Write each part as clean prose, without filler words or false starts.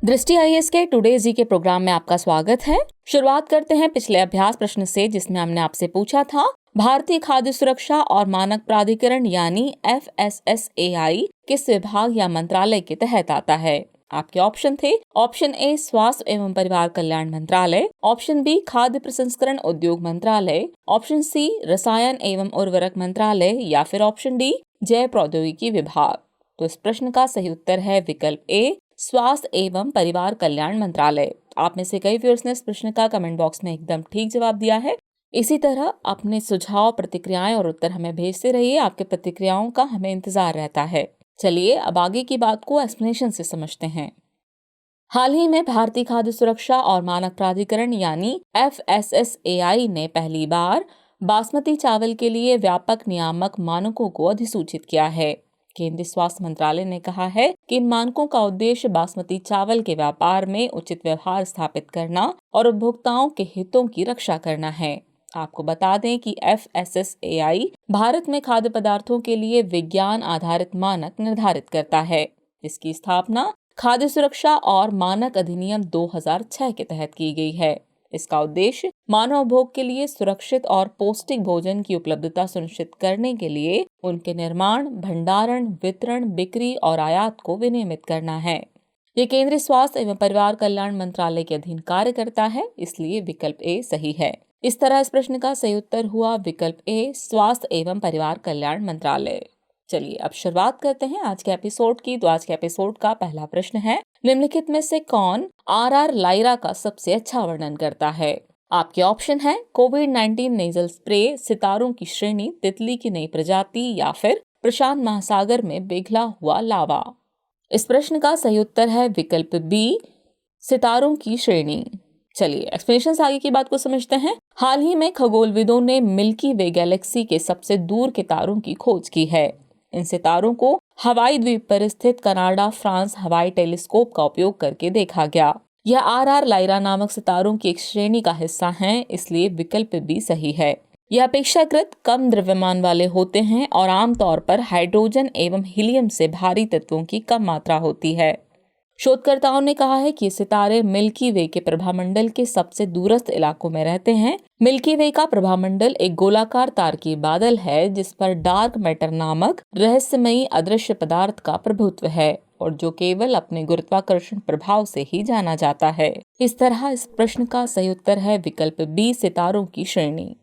दृष्टि आईएएस के टुडे जी के प्रोग्राम में आपका स्वागत है। शुरुआत करते हैं पिछले अभ्यास प्रश्न से, जिसमें हमने आपसे पूछा था भारतीय खाद्य सुरक्षा और मानक प्राधिकरण यानी FSSAI किस विभाग या मंत्रालय के तहत आता है। आपके ऑप्शन थे ऑप्शन ए स्वास्थ्य एवं परिवार कल्याण मंत्रालय, ऑप्शन बी खाद्य प्रसंस्करण उद्योग मंत्रालय, ऑप्शन सी रसायन एवं उर्वरक मंत्रालय या फिर ऑप्शन डी जैव प्रौद्योगिकी विभाग। तो इस प्रश्न का सही उत्तर है विकल्प ए स्वास्थ्य एवं परिवार कल्याण मंत्रालय। आप में से कई व्यूअर्स ने इस प्रश्न का कमेंट बॉक्स में एकदम ठीक जवाब दिया है। इसी तरह अपने सुझाव, प्रतिक्रियाएं और उत्तर हमें भेजते रहिए। आपके प्रतिक्रियाओं का हमें इंतजार रहता है। चलिए अब आगे की बात को एक्सप्लेनेशन से समझते हैं। हाल ही में भारतीय खाद्य सुरक्षा और मानक प्राधिकरण यानी FSSAI ने पहली बार बासमती चावल के लिए व्यापक नियामक मानकों को अधिसूचित किया है। केंद्रीय स्वास्थ्य मंत्रालय ने कहा है कि इन मानकों का उद्देश्य बासमती चावल के व्यापार में उचित व्यवहार स्थापित करना और उपभोक्ताओं के हितों की रक्षा करना है। आपको बता दें कि FSSAI भारत में खाद्य पदार्थों के लिए विज्ञान आधारित मानक निर्धारित करता है। इसकी स्थापना खाद्य सुरक्षा और मानक अधिनियम 2006 के तहत की गई है। इसका उद्देश्य मानव भोग के लिए सुरक्षित और पौष्टिक भोजन की उपलब्धता सुनिश्चित करने के लिए उनके निर्माण, भंडारण, वितरण, बिक्री और आयात को विनियमित करना है। ये केंद्रीय स्वास्थ्य एवं परिवार कल्याण मंत्रालय के अधीन कार्य करता है, इसलिए विकल्प ए सही है। इस तरह इस प्रश्न का सही उत्तर हुआ विकल्प ए स्वास्थ्य एवं परिवार कल्याण मंत्रालय। चलिए अब शुरुआत करते हैं आज के एपिसोड की। तो आज के एपिसोड का पहला प्रश्न है, निम्नलिखित में से कौन RR लायरा का सबसे अच्छा वर्णन करता है। आपके ऑप्शन है कोविड-19 नेजल स्प्रे, सितारों की श्रेणी, तितली की नई प्रजाति या फिर प्रशांत महासागर में पिघला हुआ लावा। इस प्रश्न का सही उत्तर है विकल्प बी सितारों की श्रेणी। चलिए एक्सप्लेनेशन आगे की बात को समझते हैं। हाल ही में खगोलविदों ने मिल्की वे गैलेक्सी के सबसे दूर के तारों की खोज की है। इन सितारों को हवाई द्वीप पर स्थित कनाडा फ्रांस हवाई टेलीस्कोप का उपयोग करके देखा गया। यह RR लायरा नामक सितारों की एक श्रेणी का हिस्सा हैं, इसलिए विकल्प बी सही है। यह अपेक्षाकृत कम द्रव्यमान वाले होते हैं और आमतौर पर हाइड्रोजन एवं हीलियम से भारी तत्वों की कम मात्रा होती है। शोधकर्ताओं ने कहा है कि सितारे मिल्की वे के प्रभामंडल के सबसे दूरस्थ इलाकों में रहते हैं। मिल्की वे का प्रभामंडल एक गोलाकार तारकीय बादल है, जिस पर डार्क मैटर नामक रहस्यमयी अदृश्य पदार्थ का प्रभुत्व है और जो केवल अपने गुरुत्वाकर्षण प्रभाव से ही जाना जाता है। इस तरह इस प्रश्न का सही उत्तर है विकल्प बी सितारों की श्रेणी।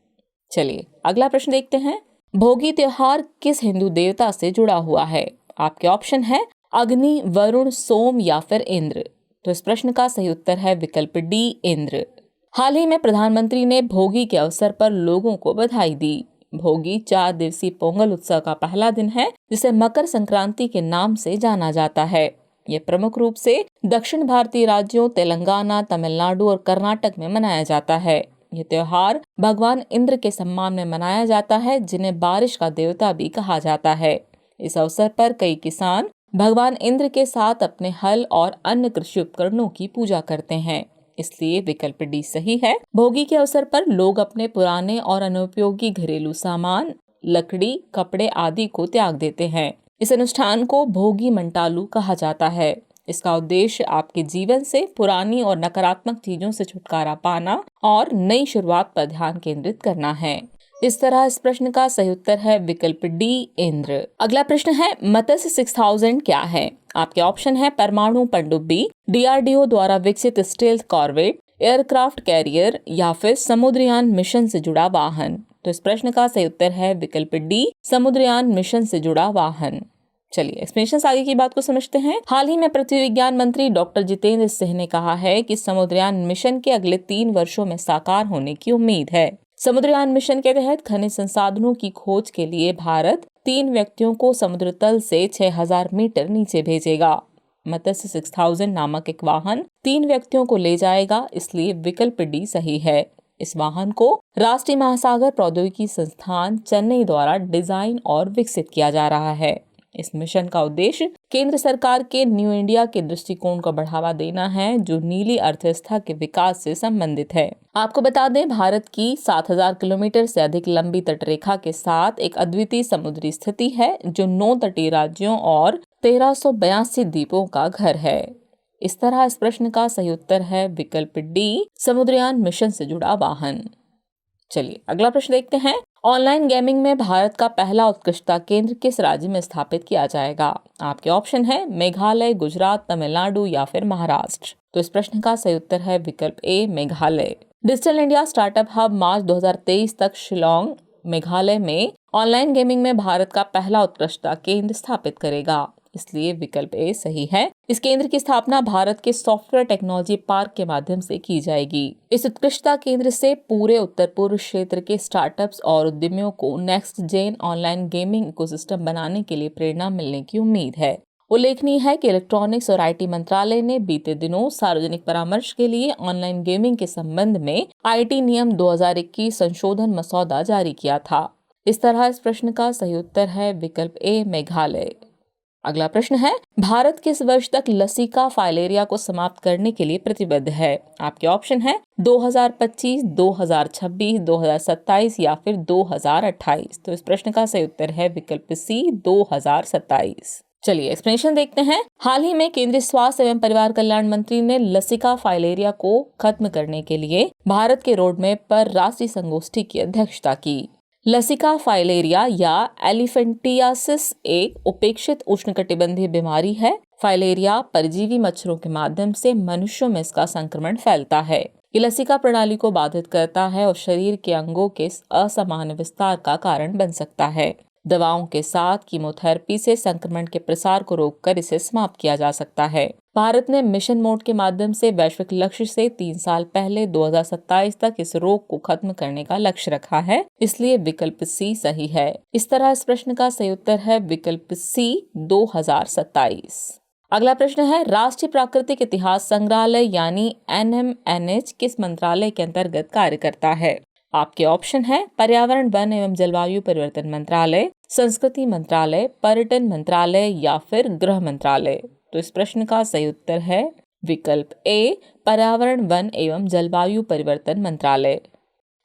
चलिए अगला प्रश्न देखते हैं। भोगी त्योहार किस हिंदू देवता से जुड़ा हुआ है। आपके ऑप्शन है अग्नि, वरुण, सोम या फिर इंद्र। तो इस प्रश्न का सही उत्तर है विकल्प डी इंद्र। हाल ही में प्रधानमंत्री ने भोगी के अवसर पर लोगों को बधाई दी। भोगी 4 दिवसीय पोंगल उत्सव का पहला दिन है, जिसे मकर संक्रांति के नाम से जाना जाता है। ये प्रमुख रूप से दक्षिण भारतीय राज्यों तेलंगाना, तमिलनाडु और कर्नाटक में मनाया जाता है। ये त्योहार भगवान इंद्र के सम्मान में मनाया जाता है, जिन्हें बारिश का देवता भी कहा जाता है। इस अवसर पर कई किसान भगवान इंद्र के साथ अपने हल और अन्य कृषि उपकरणों की पूजा करते हैं, इसलिए विकल्प डी सही है। भोगी के अवसर पर लोग अपने पुराने और अनुपयोगी घरेलू सामान, लकड़ी, कपड़े आदि को त्याग देते हैं। इस अनुष्ठान को भोगी मंटालू कहा जाता है। इसका उद्देश्य आपके जीवन से पुरानी और नकारात्मक चीजों से छुटकारा पाना और नई शुरुआत पर ध्यान केंद्रित करना है। इस तरह इस प्रश्न का सही उत्तर है विकल्प डी इंद्र। अगला प्रश्न है मत्स्य 6000 क्या है। आपके ऑप्शन है परमाणु पनडुब्बी, DRDO द्वारा विकसित स्टेल्थ कॉर्वेट, एयरक्राफ्ट कैरियर या फिर समुद्रयान मिशन से जुड़ा वाहन। तो इस प्रश्न का सही उत्तर है विकल्प डी समुद्रयान मिशन से जुड़ा वाहन। चलिए एक्सप्लेनेशन आगे की बात को समझते हैं। हाल ही में पृथ्वी विज्ञान मंत्री डॉक्टर जितेंद्र सिंह ने कहा है कि समुद्रयान मिशन के अगले 3 वर्षों में साकार होने की उम्मीद है। समुद्रयान मिशन के तहत खनिज संसाधनों की खोज के लिए भारत 3 व्यक्तियों को समुद्र तल से 6000 मीटर नीचे भेजेगा। मत्स्य 6000 नामक एक वाहन 3 व्यक्तियों को ले जाएगा, इसलिए विकल्प डी सही है। इस वाहन को राष्ट्रीय महासागर प्रौद्योगिकी संस्थान चेन्नई द्वारा डिजाइन और विकसित किया जा रहा है। इस मिशन का उद्देश्य केंद्र सरकार के न्यू इंडिया के दृष्टिकोण को बढ़ावा देना है, जो नीली अर्थव्यवस्था के विकास से संबंधित है। आपको बता दें, भारत की 7000 किलोमीटर से अधिक लंबी तटरेखा के साथ एक अद्वितीय समुद्री स्थिति है, जो 9 तटीय राज्यों और 1382 द्वीपों का घर है। इस तरह इस प्रश्न का सही उत्तर है विकल्प डी, समुद्रयान मिशन से जुड़ा वाहन। चलिए अगला प्रश्न देखते हैं। ऑनलाइन गेमिंग में भारत का पहला उत्कृष्टता केंद्र किस राज्य में स्थापित किया जाएगा? आपके ऑप्शन है मेघालय, गुजरात, तमिलनाडु या फिर महाराष्ट्र। तो इस प्रश्न का सही उत्तर है विकल्प A, Meghalaya. Digital India startup hub March 2023 तक शिलोंग, मेघालय में ऑनलाइन गेमिंग में भारत का पहला उत्कृष्टता केंद्र स्थापित करेगा, इसलिए विकल्प ए सही है। इस केंद्र की स्थापना भारत के सॉफ्टवेयर टेक्नोलॉजी पार्क के माध्यम से की जाएगी। इस उत्कृष्टता केंद्र से पूरे उत्तर पूर्व क्षेत्र के स्टार्टअप्स और उद्यमियों को next gen online gaming ecosystem बनाने के लिए प्रेरणा मिलने की उम्मीद है। उल्लेखनीय है कि इलेक्ट्रॉनिक्स और आईटी मंत्रालय ने बीते दिनों सार्वजनिक परामर्श के लिए ऑनलाइन गेमिंग के संबंध में आईटी नियम 2021 संशोधन मसौदा जारी किया था। इस तरह इस प्रश्न का सही उत्तर है विकल्प ए, मेघालय। अगला प्रश्न है, भारत किस वर्ष तक लसिका फाइलेरिया को समाप्त करने के लिए प्रतिबद्ध है? आपके ऑप्शन है 2025, 2026, 2027 या फिर 2028। तो इस प्रश्न का सही उत्तर है विकल्प सी, 2027। चलिए एक्सप्लेनेशन देखते हैं। हाल ही में केंद्रीय स्वास्थ्य एवं परिवार कल्याण मंत्री ने लसिका फाइलेरिया को खत्म करने के लिए भारत के रोडमैप पर राष्ट्रीय संगोष्ठी की अध्यक्षता की। लसिका फाइलेरिया या एलिफेंटियासिस एक उपेक्षित उष्णकटिबंधीय बीमारी है। फाइलेरिया परजीवी मच्छरों के माध्यम से मनुष्यों में इसका संक्रमण फैलता है। ये लसिका प्रणाली को बाधित करता है और शरीर के अंगों के असामान्य विस्तार का कारण बन सकता है। दवाओं के साथ कीमोथेरेपी से संक्रमण के प्रसार को रोककर इसे समाप्त किया जा सकता है। भारत ने मिशन मोड के माध्यम से वैश्विक लक्ष्य से 3 साल पहले 2027 तक इस रोग को खत्म करने का लक्ष्य रखा है, इसलिए विकल्प सी सही है। इस तरह इस प्रश्न का सही उत्तर है विकल्प सी, 2027। अगला प्रश्न है, राष्ट्रीय प्राकृतिक इतिहास संग्रहालय यानी NMNH किस मंत्रालय के अंतर्गत कार्य करता है? आपके ऑप्शन है पर्यावरण, वन एवं जलवायु परिवर्तन मंत्रालय, संस्कृति मंत्रालय, पर्यटन मंत्रालय या फिर गृह मंत्रालय। तो इस प्रश्न का सही उत्तर है विकल्प ए, पर्यावरण, वन एवं जलवायु परिवर्तन मंत्रालय।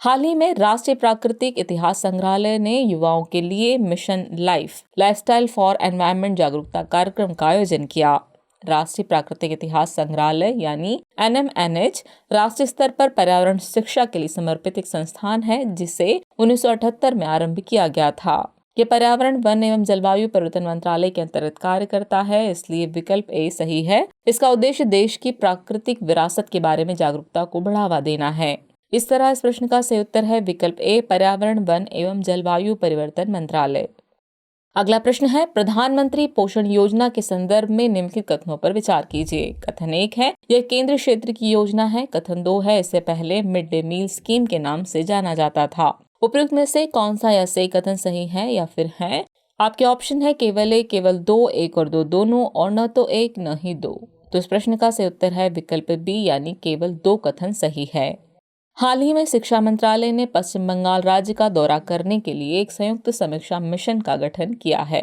हाल ही में राष्ट्रीय प्राकृतिक इतिहास संग्रहालय ने युवाओं के लिए मिशन लाइफस्टाइल फॉर एनवायरनमेंट जागरूकता कार्यक्रम का आयोजन किया। राष्ट्रीय प्राकृतिक इतिहास संग्रहालय यानी NMNH राष्ट्रीय स्तर पर पर्यावरण शिक्षा के लिए समर्पित एक संस्थान है, जिसे 1978 में आरंभ किया गया था। ये पर्यावरण, वन एवं जलवायु परिवर्तन मंत्रालय के अंतर्गत कार्य करता है, इसलिए विकल्प ए सही है। इसका उद्देश्य देश की प्राकृतिक विरासत के बारे में जागरूकता को बढ़ावा देना है। इस तरह इस प्रश्न का सही उत्तर है विकल्प ए, पर्यावरण, वन एवं जलवायु परिवर्तन मंत्रालय। अगला प्रश्न है, प्रधानमंत्री पोषण योजना के संदर्भ में निम्नलिखित कथनों पर विचार कीजिए। कथन 1 है, यह केंद्रीय क्षेत्र की योजना है। कथन 2 है, इससे पहले मिड डे मील स्कीम के नाम से जाना जाता था। उपयुक्त में से कौन सा या सही कथन सही है या फिर है? आपके ऑप्शन है केवल एक, केवल दो, एक और दो दोनों, और न तो एक न ही दो। तो इस प्रश्न का सही उत्तर है विकल्प बी, यानी केवल 2 कथन सही है। हाल ही में शिक्षा मंत्रालय ने पश्चिम बंगाल राज्य का दौरा करने के लिए एक संयुक्त समीक्षा मिशन का गठन किया है।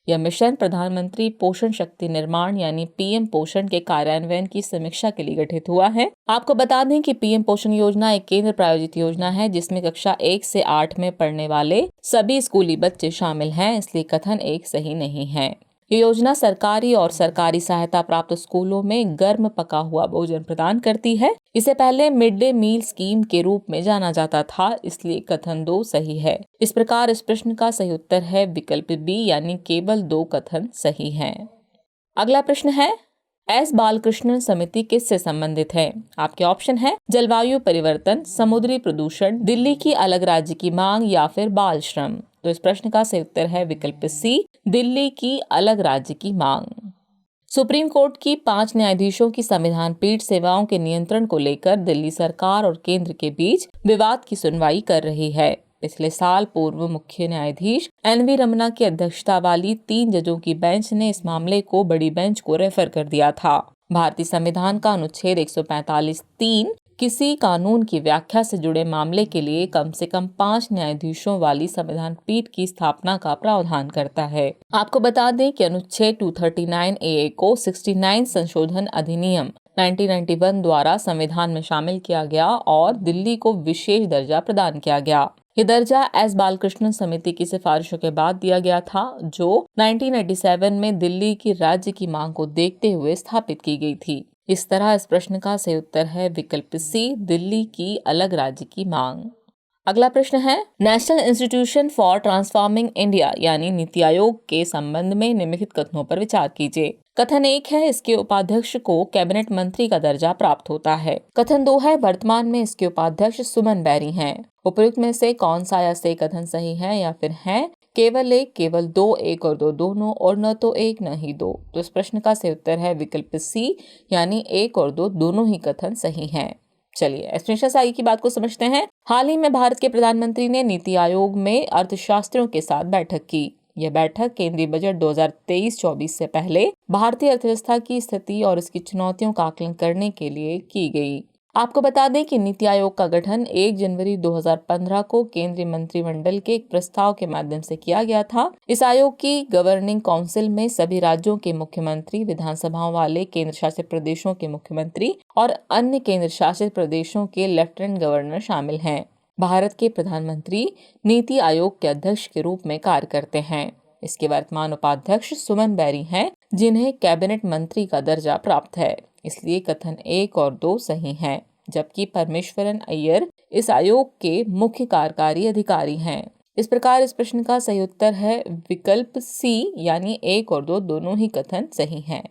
यह मिशन प्रधानमंत्री पोषण शक्ति निर्माण यानी PM पोषण के कार्यान्वयन की समीक्षा के लिए गठित हुआ है। आपको बता दें कि PM पोषण योजना एक केंद्र प्रायोजित योजना है, जिसमें कक्षा 1 से 8 में पढ़ने वाले सभी स्कूली बच्चे शामिल हैं, इसलिए कथन 1 सही नहीं है। ये योजना सरकारी और सरकारी सहायता प्राप्त स्कूलों में गर्म पका हुआ भोजन प्रदान करती है। इसे पहले मिड डे मील स्कीम के रूप में जाना जाता था, इसलिए कथन 2 सही है। इस प्रकार इस प्रश्न का सही उत्तर है विकल्प बी, यानी केवल 2 कथन सही हैं। अगला प्रश्न है, एस बालकृष्णन समिति किससे संबंधित है? आपके ऑप्शन है जलवायु परिवर्तन, समुद्री प्रदूषण, दिल्ली की अलग राज्य की मांग या फिर बाल श्रम। तो इस प्रश्न का सही उत्तर है विकल्प सी, दिल्ली की अलग राज्य की मांग। सुप्रीम कोर्ट की 5 न्यायाधीशों की संविधान पीठ सेवाओं के नियंत्रण को लेकर दिल्ली सरकार और केंद्र के बीच विवाद की सुनवाई कर रही है। पिछले साल पूर्व मुख्य न्यायाधीश NV रमना की अध्यक्षता वाली 3 जजों की बेंच ने इस मामले को बड़ी बेंच को रेफर कर दिया था। भारतीय संविधान का अनुच्छेद 145(3) किसी कानून की व्याख्या से जुड़े मामले के लिए कम से कम 5 न्यायाधीशों वाली संविधान पीठ की स्थापना का प्रावधान करता है। आपको बता दें कि अनुच्छेद 239 AA को 69 संशोधन अधिनियम 1991 द्वारा संविधान में शामिल किया गया और दिल्ली को विशेष दर्जा प्रदान किया गया। ये दर्जा एस बालकृष्णन समिति की सिफारिशों के बाद दिया गया था, जो 1987 में दिल्ली की राज्य की मांग को देखते हुए स्थापित की गई थी। इस तरह इस प्रश्न का सही उत्तर है विकल्प सी, दिल्ली की अलग राज्य की मांग। अगला प्रश्न है, national institution for transforming India यानी नीति आयोग के संबंध में निम्नलिखित कथनों पर विचार कीजिए। कथन 1 है, इसके उपाध्यक्ष को कैबिनेट मंत्री का दर्जा प्राप्त होता है। कथन 2 है, वर्तमान में इसके उपाध्यक्ष सुमन बैरी हैं। उपयुक्त में से कौन सा या से कथन सही है या फिर है केवल एक, केवल दो, एक और दो दोनों, और न तो एक न ही दो। तो इस प्रश्न का सही उत्तर है विकल्प सी, यानी एक और दो दोनों ही कथन सही हैं। चलिए एक्सप्लेनेशन आगे की बात को समझते हैं। हाल ही में भारत के प्रधानमंत्री ने नीति आयोग में अर्थशास्त्रियों के साथ बैठक की। यह बैठक केंद्रीय बजट 2023-24 से पहले भारतीय अर्थव्यवस्था की स्थिति और इसकी चुनौतियों का आकलन करने के लिए की गई। आपको बता दें कि नीति आयोग का गठन 1 जनवरी 2015 को केंद्रीय मंत्रिमंडल के एक प्रस्ताव के माध्यम से किया गया था। इस आयोग की गवर्निंग काउंसिल में सभी राज्यों के मुख्यमंत्री, विधानसभाओं वाले केंद्र शासित प्रदेशों के मुख्यमंत्री और अन्य केंद्र शासित प्रदेशों के लेफ्टिनेंट गवर्नर शामिल हैं। भारत के प्रधानमंत्री नीति आयोग के अध्यक्ष के रूप में कार्य करते हैं। इसके वर्तमान उपाध्यक्ष सुमन बैरी हैं, जिन्हें कैबिनेट मंत्री का दर्जा प्राप्त है। इसलिए कथन 1 और 2 सही हैं, जबकि परमेश्वरन अय्यर इस आयोग के मुख्य कार्यकारी अधिकारी हैं। इस प्रकार इस प्रश्न का सही उत्तर है विकल्प सी, यानी 1 और 2 दोनों ही कथन सही हैं।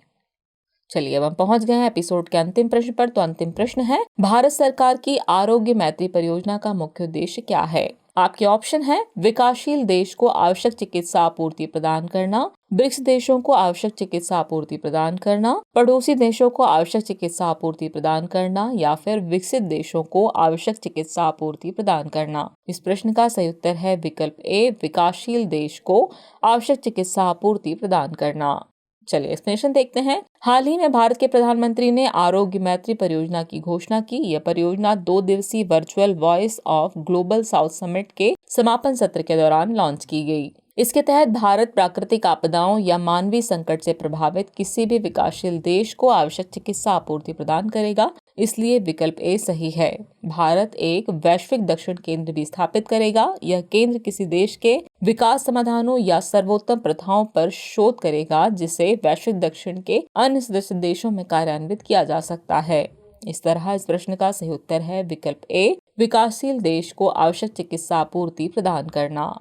चलिए अब हम पहुंच गए हैं एपिसोड के अंतिम प्रश्न पर। तो अंतिम प्रश्न है, भारत सरकार की आरोग्य मैत्री परियोजना का मुख्य उद्देश्य क्या है? आपके ऑप्शन है, विकासशील देश को आवश्यक चिकित्सा आपूर्ति प्रदान करना, ब्रिक्स देशों को आवश्यक चिकित्सा आपूर्ति प्रदान करना, पड़ोसी देशों को आवश्यक चिकित्सा आपूर्ति प्रदान करना, या फिर विकसित देशों को आवश्यक चिकित्सा आपूर्ति प्रदान करना। इस प्रश्न का सही उत्तर है विकल्प ए, विकासशील देश को आवश्यक चिकित्सा आपूर्ति प्रदान करना। चलिए एक्सप्लेनेशन देखते हैं। हाल ही में भारत के प्रधानमंत्री ने आरोग्य मैत्री परियोजना की घोषणा की। यह परियोजना 2 दिवसीय virtual voice of global south summit के समापन सत्र के दौरान लॉन्च की गई। इसके तहत भारत प्राकृतिक आपदाओं या मानवीय संकट से प्रभावित किसी भी विकासशील देश को आवश्यक चिकित्सा आपूर्ति प्रदान करेगा। इसलिए विकल्प ए सही है। भारत एक वैश्विक दक्षिण केंद्र भी स्थापित करेगा। यह केंद्र किसी देश के विकास समाधानों या सर्वोत्तम प्रथाओं पर शोध करेगा, जिसे वैश्विक दक्षिण के अन्य सदस्य देशों में कार्यान्वित किया जा सकता है। इस तरह इस प्रश्न का सही उत्तर है विकल्प ए, विकासशील देश को आवश्यक चिकित्सा आपूर्ति प्रदान करना।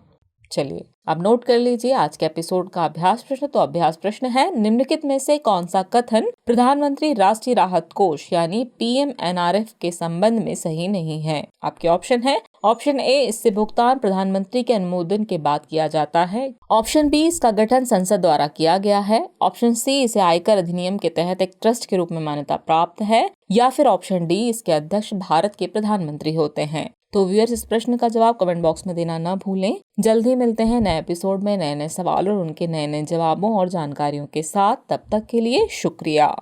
चलिए अब नोट कर लीजिए आज के एपिसोड का अभ्यास प्रश्न। तो अभ्यास प्रश्न है, निम्नलिखित में से कौन सा कथन प्रधानमंत्री राष्ट्रीय राहत कोष यानी PMNRF के संबंध में सही नहीं है? आपके ऑप्शन है, ऑप्शन ए, इससे भुगतान प्रधानमंत्री के अनुमोदन के बाद किया जाता है। ऑप्शन बी, इसका गठन संसद द्वारा किया गया है। ऑप्शन सी, इसे आयकर अधिनियम के तहत एक ट्रस्ट के रूप में मान्यता प्राप्त है। या फिर ऑप्शन डी, इसके अध्यक्ष भारत के प्रधानमंत्री होते हैं। तो व्यूअर्स, इस प्रश्न का जवाब कमेंट बॉक्स में देना न भूलें। जल्द ही मिलते हैं नए एपिसोड में नए नए सवाल और उनके नए नए जवाबों और जानकारियों के साथ। तब तक के लिए शुक्रिया।